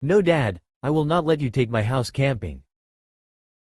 No dad, I will not let you take my house camping.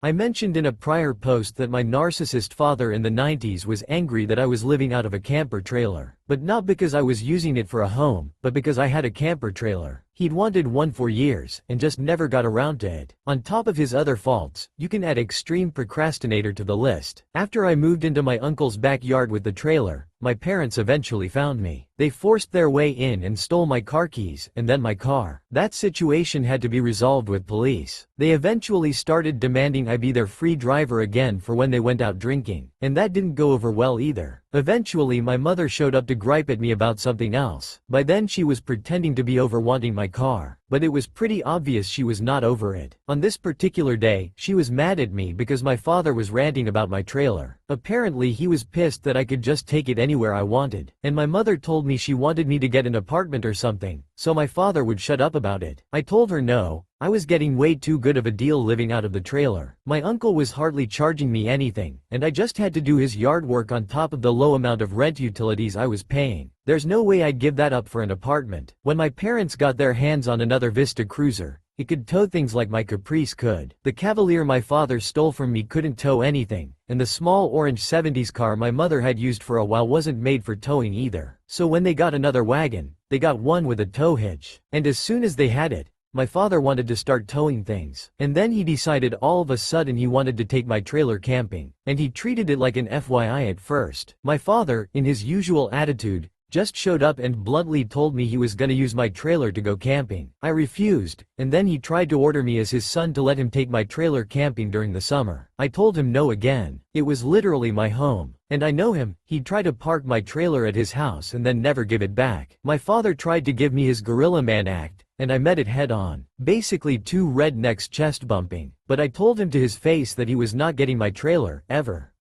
I mentioned in a prior post that my narcissist father in the 90s was angry that I was living out of a camper trailer, but not because I was using it for a home, but because I had a camper trailer. He'd wanted one for years, and just never got around to it. On top of his other faults, you can add extreme procrastinator to the list. After I moved into my uncle's backyard with the trailer, my parents eventually found me. They forced their way in and stole my car keys, and then my car. That situation had to be resolved with police. They eventually started demanding I be their free driver again for when they went out drinking, and that didn't go over well either. Eventually my mother showed up to gripe at me about something else. By then she was pretending to be over wanting my car, but it was pretty obvious she was not over it. On this particular day, she was mad at me because my father was ranting about my trailer. Apparently he was pissed that I could just take it anywhere I wanted, and my mother told me she wanted me to get an apartment or something, so my father would shut up about it. I told her no, I was getting way too good of a deal living out of the trailer. My uncle was hardly charging me anything, and I just had to do his yard work on top of the low amount of rent utilities I was paying. There's no way I'd give that up for an apartment. When my parents got their hands on another Vista Cruiser, it could tow things like my Caprice could. The Cavalier my father stole from me couldn't tow anything, and the small orange 70s car my mother had used for a while wasn't made for towing either. So when they got another wagon, they got one with a tow hitch. And as soon as they had it, my father wanted to start towing things. And then he decided all of a sudden he wanted to take my trailer camping. And he treated it like an FYI at first. My father, in his usual attitude, just showed up and bluntly told me he was gonna use my trailer to go camping. I refused, and then he tried to order me as his son to let him take my trailer camping during the summer. I told him no again. It was literally my home. And I know him, he'd try to park my trailer at his house and then never give it back. My father tried to give me his Gorilla Man act, and I met it head on. Basically two rednecks chest bumping. But I told him to his face that he was not getting my trailer, ever.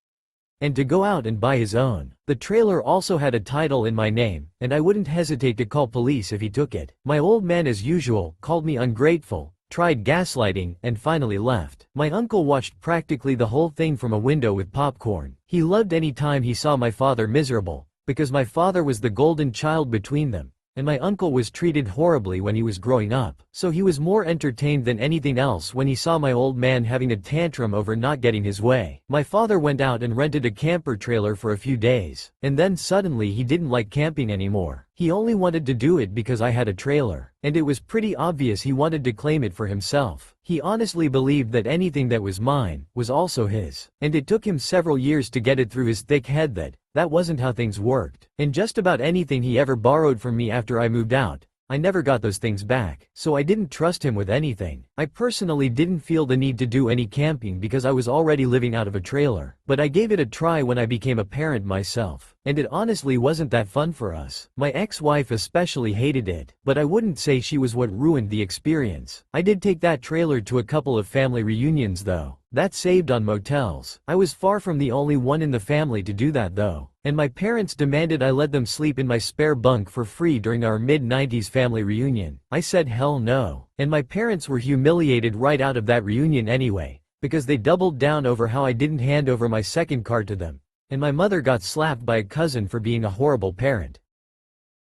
And to go out and buy his own. The trailer also had a title in my name, and I wouldn't hesitate to call police if he took it. My old man as usual, called me ungrateful, tried gaslighting, and finally left. My uncle watched practically the whole thing from a window with popcorn. He loved any time he saw my father miserable, because my father was the golden child between them, and my uncle was treated horribly when he was growing up. So he was more entertained than anything else when he saw my old man having a tantrum over not getting his way. My father went out and rented a camper trailer for a few days, and then suddenly he didn't like camping anymore. He only wanted to do it because I had a trailer, and it was pretty obvious he wanted to claim it for himself. He honestly believed that anything that was mine was also his, and it took him several years to get it through his thick head that wasn't how things worked. And just about anything he ever borrowed from me after I moved out, I never got those things back, so I didn't trust him with anything. I personally didn't feel the need to do any camping because I was already living out of a trailer, but I gave it a try when I became a parent myself, and it honestly wasn't that fun for us. My ex-wife especially hated it, but I wouldn't say she was what ruined the experience. I did take that trailer to a couple of family reunions though. That saved on motels. I was far from the only one in the family to do that though, and my parents demanded I let them sleep in my spare bunk for free during our mid-90s family reunion. I said hell no, and my parents were humiliated right out of that reunion anyway, because they doubled down over how I didn't hand over my second car to them, and my mother got slapped by a cousin for being a horrible parent.